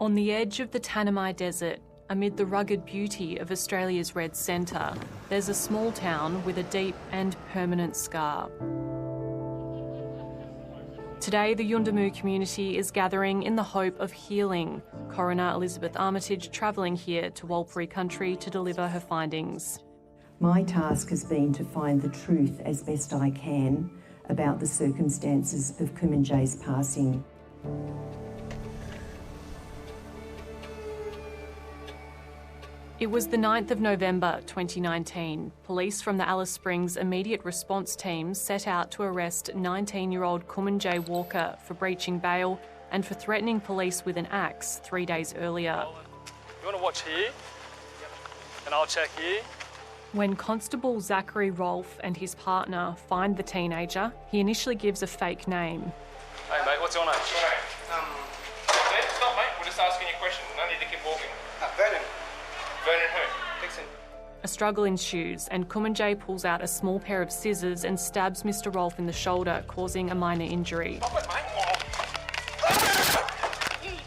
On the edge of the Tanami Desert, amid the rugged beauty of Australia's Red Centre, there's a small town with a deep and permanent scar. Today, the Yundamu community is gathering in the hope of healing. Coroner Elizabeth Armitage travelling here to Warlpiri country to deliver her findings. My task has been to find the truth as best I can about the circumstances of Kumanjayi's passing. It was the 9th of November 2019. Police from the Alice Springs Immediate Response Team set out to arrest 19-year-old Kumanjayi Walker for breaching bail and for threatening police with an axe 3 days earlier. You want to watch here? And I'll check here. When Constable Zachary Rolfe and his partner find the teenager, he initially gives a fake name. Hey mate, what's your name? Stop mate, we're just asking you a question. No need to keep walking. Vernon. Vernon who? Dixon. A struggle ensues and Kumanjayi pulls out a small pair of scissors and stabs Mr Rolfe in the shoulder, causing a minor injury. Stop it, mate.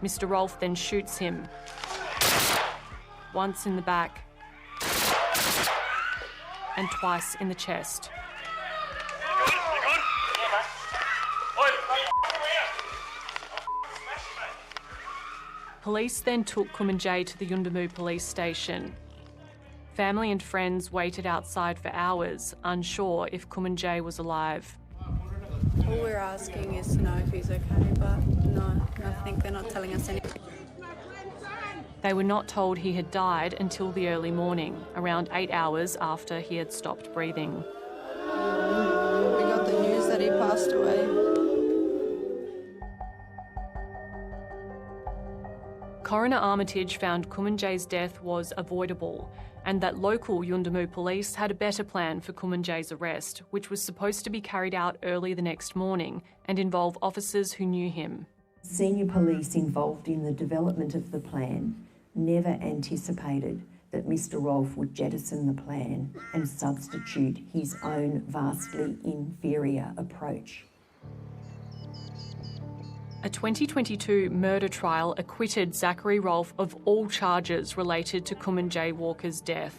Mr Rolfe then shoots him. Once in the back and twice in the chest. You good? Yeah, mate. Oi, Police then took Kumanjayi to the Yundamu police station. Family and friends waited outside for hours, unsure if Kumanjayi was alive. All we're asking is to know if he's okay, but no, I think they're not telling us anything. They were not told he had died until the early morning, around 8 hours after he had stopped breathing. We got the news that he passed away. Coroner Armitage found Kumanjayi's death was avoidable and that local Yundamu police had a better plan for Kumanjayi's arrest, which was supposed to be carried out early the next morning and involve officers who knew him. Senior police involved in the development of the plan never anticipated that Mr Rolfe would jettison the plan and substitute his own vastly inferior approach. A 2022 murder trial acquitted Zachary Rolfe of all charges related to Kumanjayi Walker's death.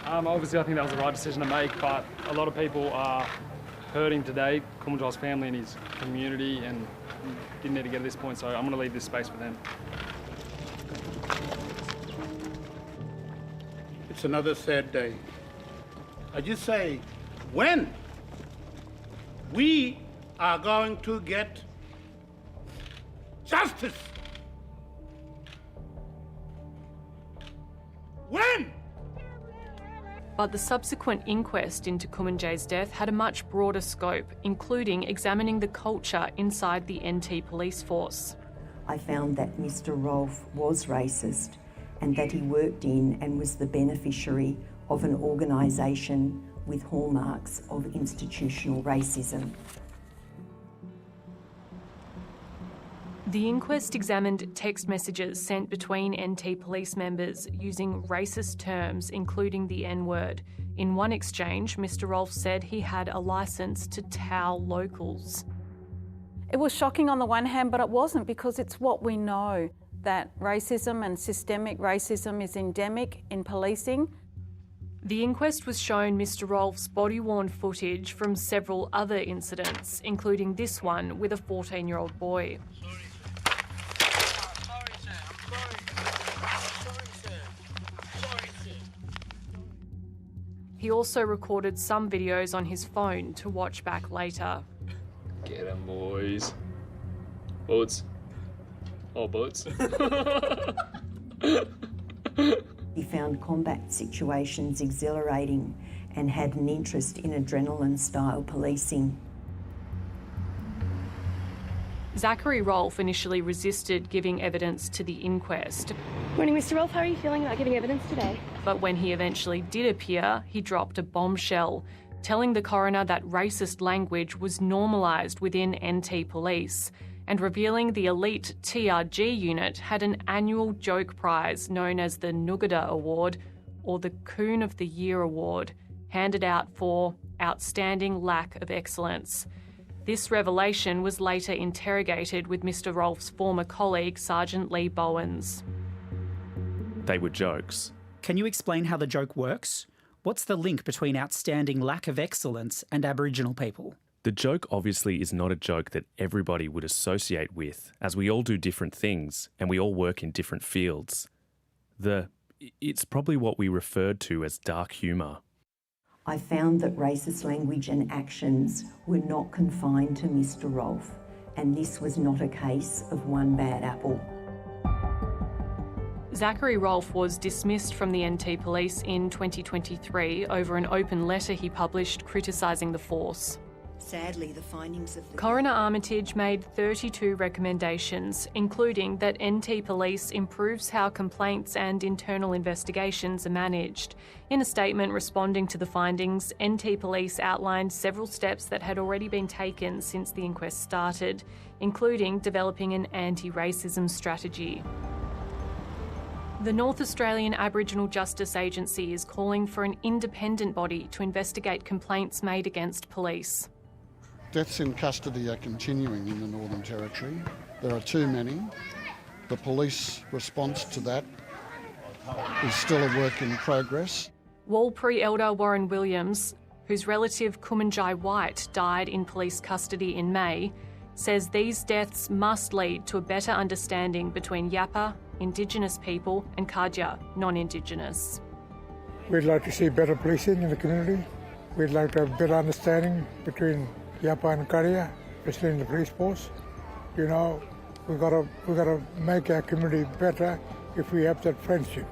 Obviously, I think that was the right decision to make, but a lot of people are hurting today, Kumanjayi's family and his community, and didn't need to get to this point, so I'm going to leave this space for them. It's another sad day. I just say, when we are going to get justice? When? But the subsequent inquest into Kumanjayi's death had a much broader scope, including examining the culture inside the NT police force. I found that Mr Rolfe was racist and that he worked in and was the beneficiary of an organisation with hallmarks of institutional racism. The inquest examined text messages sent between NT police members using racist terms, including the N-word. In one exchange, Mr Rolfe said he had a licence to towel locals. It was shocking on the one hand, but it wasn't, because it's what we know, that racism and systemic racism is endemic in policing. The inquest was shown Mr Rolfe's body-worn footage from several other incidents, including this one with a 14-year-old boy. He also recorded some videos on his phone to watch back later. Get 'em, boys. Boats. Oh, boats. He found combat situations exhilarating and had an interest in adrenaline-style policing. Zachary Rolfe initially resisted giving evidence to the inquest. Morning, Mr. Rolfe. How are you feeling about giving evidence today? But when he eventually did appear, he dropped a bombshell, telling the coroner that racist language was normalised within NT Police and revealing the elite TRG unit had an annual joke prize known as the Nugada Award or the Coon of the Year Award, handed out for outstanding lack of excellence. This revelation was later interrogated with Mr Rolfe's former colleague, Sergeant Lee Bowens. They were jokes. Can you explain how the joke works? What's the link between outstanding lack of excellence and Aboriginal people? The joke obviously is not a joke that everybody would associate with, as we all do different things and we all work in different fields. It's probably what we referred to as dark humour. I found that racist language and actions were not confined to Mr Rolfe, and this was not a case of one bad apple. Zachary Rolfe was dismissed from the NT Police in 2023 over an open letter he published criticising the force. Sadly, the findings of the Coroner Armitage made 32 recommendations, including that NT Police improves how complaints and internal investigations are managed. In a statement responding to the findings, NT Police outlined several steps that had already been taken since the inquest started, including developing an anti-racism strategy. The North Australian Aboriginal Justice Agency is calling for an independent body to investigate complaints made against police. Deaths in custody are continuing in the Northern Territory. There are too many. The police response to that is still a work in progress. Walpree elder Warren Williams, whose relative Kumanjayi Walker died in police custody in May, says these deaths must lead to a better understanding between Yapa, Indigenous people, and Kadja, non-Indigenous. We'd like to see better policing in the community. We'd like to have better understanding between Yapa and Kadja, especially in the police force. You know, we've got to make our community better if we have that friendship.